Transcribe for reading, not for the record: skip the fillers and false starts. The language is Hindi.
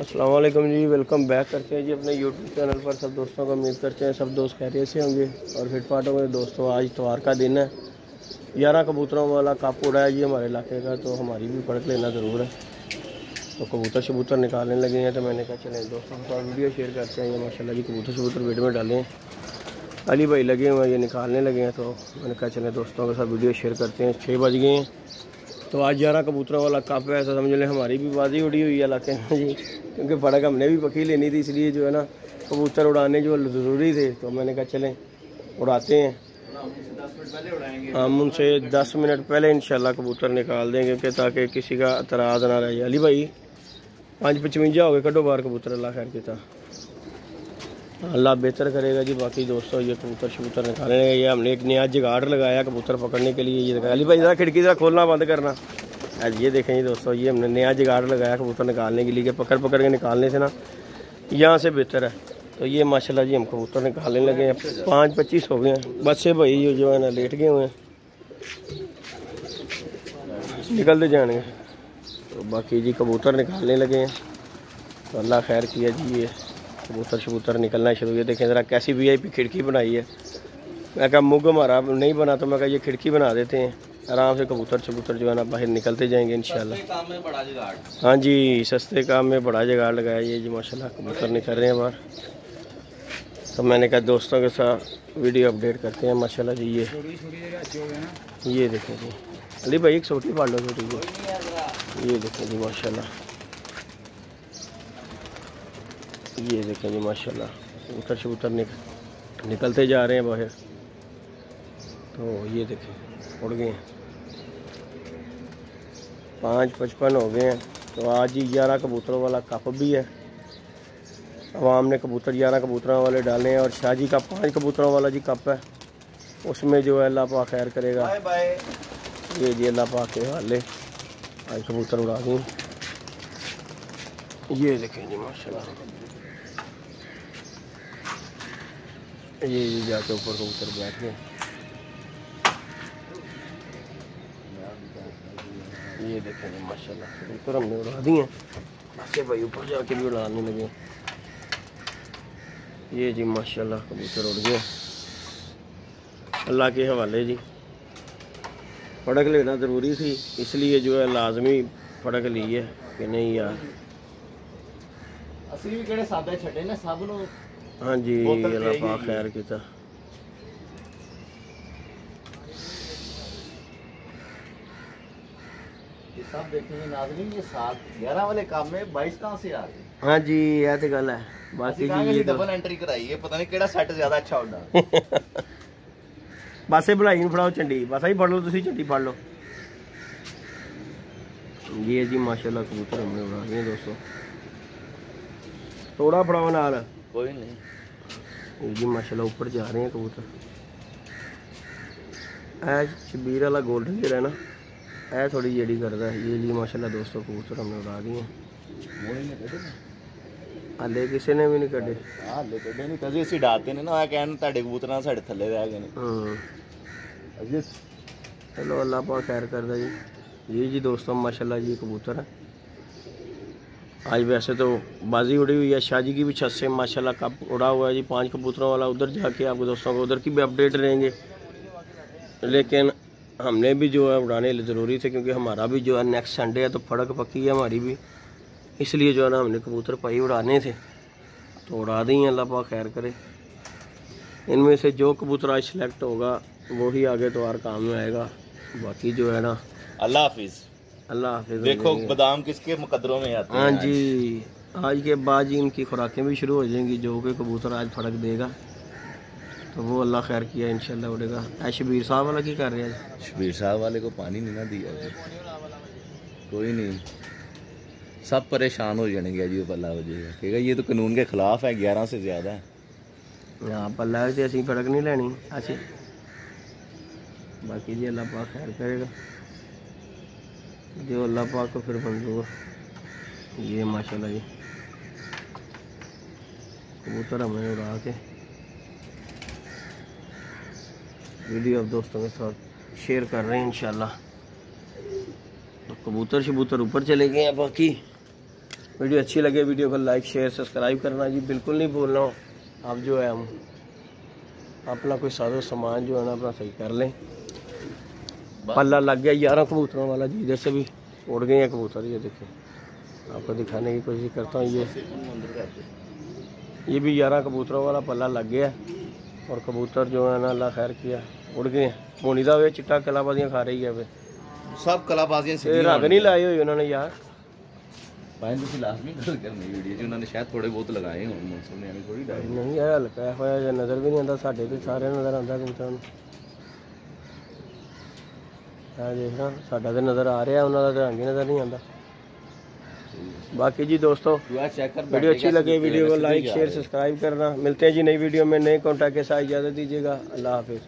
अस्सलाम वालेकुम जी, वेलकम बैक करते हैं जी अपने यूट्यूब चैनल पर सब दोस्तों को। उम्मीद करते हैं सब दोस्त खैरियत से होंगे और फिट फाट होंगे। दोस्तों आज इतवार का दिन है, 11 कबूतरों वाला कप उड़ा है जी हमारे इलाके का, तो हमारी भी पड़क लेना ज़रूर है। तो कबूतर शबूतर निकालने लगे हैं, तो मैंने कहा चलें दोस्तों के साथ वीडियो शेयर करते हैं। ये माशाल्लाह जी कबूतर शबूतर वीडियो में डाले हैं, अली भाई लगे हुए हैं, ये निकालने लगे हैं। तो मैंने कहा चलें दोस्तों के साथ वीडियो शेयर करते हैं। 6 बज गए हैं, तो आज 11 कबूतरों वाला कप है, ऐसा समझ लें हमारी भी बाजी उड़ी हुई है इलाके में जी, क्योंकि पड़क हमने भी पकी लेनी थी, इसलिए जो है ना कबूतर उड़ाने जो ज़रूरी थे, तो मैंने कहा चलें उड़ाते हैं। हम उनसे 10 मिनट पहले इंशाल्लाह कबूतर निकाल देंगे कि ताकि किसी का एतराज़ ना रहे। अली भाई 5:55 हो गए, कटो बाहर कबूतर, अल्लाह खैर किया, अल्लाह बेहतर करेगा जी। बाकी दोस्तों ये कबूतर शबूतर निकालने लगे, ये हमने एक नया जुगाड़ लगाया कबूतर पकड़ने के लिए। ये देखा अली भाई ज़रा खिड़की ज़रा खोलना बंद करना। आज ये देखें जी दोस्तों, ये हमने नया जुगाड़ लगाया कबूतर निकालने के लिए कि पकड़ पकड़ के निकालने से ना यहाँ से बेहतर है। तो ये माशाल्लाह जी हम कबूतर निकालने लगे हैं। 5:25 हो गए हैं, बस से भाई जो है ना लेट गए हुए हैं, निकलते जाने। तो बाकी जी कबूतर निकालने लगे हैं, तो अल्लाह खैर किया जी। ये कबूतर शबूतर निकलना शुरू। ये देखें ज़रा कैसी VIP खिड़की बनाई है। मैं कहा मुग हमारा नहीं बना, तो मैं कहा ये खिड़की बना देते हैं, आराम से कबूतर शबूतर जो है ना बाहर निकलते जाएंगे इंशाल्लाह। हाँ जी, सस्ते काम में बड़ा जुगाड़ लगाया ये जी माशाल्लाह, कबूतर निकल रहे हैं बाहर। तो मैंने कहा दोस्तों के साथ वीडियो अपडेट करते हैं माशाल्लाह जी। ये देखें जी अली भाई एक छोटी पाल लो, छोटी जी। ये देखें जी माशाल्लाह, ये देखें जी माशाल्लाह कबूतर शबूतर निकलते जा रहे हैं बाहर। तो ये देखें उड़ गए हैं, 5:55 हो गए हैं। तो आज ही 11 कबूतरों वाला कप भी है। अवाम ने कबूतर 11 कबूतरों वाले डाले हैं, और शाहजी का 5 कबूतरों वाला जी कप है, उसमें जो है अल्लाह पाक खैर करेगा। ये जी अल्लाह पाक के हवाले आज कबूतर उड़ा दूँ। ये देखें जी माशाल्लाह, ये जाके ऊपर कबूतर बैठ गए। ये देखें जी माशाल्लाह कबूतर हमने उड़ा दिए हैं, ऐसे भाई ऊपर जाके भी उड़ाने लगे। ये जी माशाल्लाह कबूतर उड़ गए, अल्लाह के हवाले जी। पड़क लेना ज़रूरी थी, इसलिए जो है लाजमी पड़क ली है कि नहीं यार। हाँ जी अल्लाह पाक खैर किया। सब देखेंगे नाज़रीन, ये 7-11 वाले काम में 22 कहाँ से आ गए। हाँ जी यह तो गल है। बाकी जी ये डबल एंट्री कराई है, पता नहीं केड़ा सेट ज्यादा अच्छा होता। बस भलाई फड़ाओ चंडी, बस ही फड़ लो, तुम चंडी फड़ लो। ये जी माशाल्लाह कबूतर हमने उड़ा दिए दोस्तों, थोड़ा फड़ाओ नाल, कोई नहीं। ये जी माशाल्लाह ऊपर जा रहे हैं कबूतर। ऐ शबीर वाला गोल्डन जो है ना, ऐ थोड़ी जेड़ी करता है। ये जी माशाल्लाह दोस्तों कबूतर हमने उड़ा दिए। हाले किसी ने भी नहीं कटे, हाले कटे नहीं, तभी ਅਸੀਂ ਡਾਤੇ ਨੇ ਨਾ, ਕਹਿਣ ਤੁਹਾਡੇ ਕਬੂਤਰਾਂ ਸਾਡੇ ਥੱਲੇ ਰਹਿ ਗਏ ਨੇ। हाँ चलो अल्लाह पाक खैर करदा जी। ये जी दोस्तों माशाल्लाह जी कबूतर है। आज वैसे तो बाजी उड़ी हुई है, शाहजी की भी छत से माशाल्लाह कप उड़ा हुआ है जी 5 कबूतरों वाला। उधर जाके आपको दोस्तों को उधर की भी अपडेट रहेंगे, लेकिन हमने भी जो है उड़ाने ज़रूरी थे, क्योंकि हमारा भी जो है नेक्स्ट संडे है, तो फड़क पकी है हमारी भी, इसलिए जो है ना हमने कबूतर पाई उड़ाने थे, तो उड़ा दी हैं। अल्लाह पाक खैर करे। इनमें से जो कबूतर आज सिलेक्ट होगा वही आगे तो हर काम में आएगा। बाकी जो है ना अल्लाह हाफिज, अल्लाह हाफिज। देखो बादाम किसके मुकद्दरों में आते हैं। हाँ जी, आज के बाद जी इनकी खुराकें भी शुरू हो जाएंगी। जो कि कबूतर आज फड़क देगा तो वो अल्लाह खैर किया इंशाल्लाह उड़ेगा। शबीर साहब वाला की कर रहे हैं? शबीर साहब वाले को पानी नहीं ना दिया, कोई नहीं, सब परेशान हो जाएंगे जी। पल्ला वजेगा कहेगा ये तो कानून के खिलाफ है, 11 से ज़्यादा है। हाँ पल्ला से असी फड़क नहीं लेनी अच्छी। बाकी जी अल्लाह पाक खैर करेगा, जो अल्लाह पाक को फिर मंजूर। ये माशाल्लाह जी कबूतर हमें उड़ा के वीडियो अब दोस्तों के साथ शेयर कर रहे हैं इंशाल्लाह। तो कबूतर शबूतर ऊपर चले गए हैं, बाकी वीडियो अच्छी लगे वीडियो को लाइक शेयर सब्सक्राइब करना जी बिल्कुल नहीं भूलना। आप जो है हम अपना कोई साजो सामान जो है ना अपना सही कर लें। पल्ला लग गया 11 कबूतरों वाला जी, इधर से भी उड़ गए हैं कबूतर। ये देखिए आपको दिखाने की कोशिश करता हूँ। ये भी 11 कबूतरों वाला पल्ला लग गया और कबूतर जो है ना अल्लाह खैर किया उड़ गए हैं। मोनी का वे चिट्टा कलाबाजियाँ खा रही है वे सब कलाबाजियां रंग नहीं लाए हुए उन्होंने यार। लाजमी गल करनी वीडियो च उन्होंने शायद थोड़े बहुत लगाए हों मौसम ने थोड़ी डाई नहीं है हल्का होया नज़र भी नहीं आता साढ़े तो सारे नज़र आता कबूतरों देखना साडा तो नज़र आ रहा उन्होंने तो रंग ही नज़र नहीं आता। बाकी जी दोस्तों वीडियो अच्छी लगे वीडियो को लाइक शेयर सब्सक्राइब करना। मिलते हैं जी नई वीडियो में नए कॉन्टैक्ट के साथ। इजाज़त दीजिएगा। अल्लाह हाफिज़।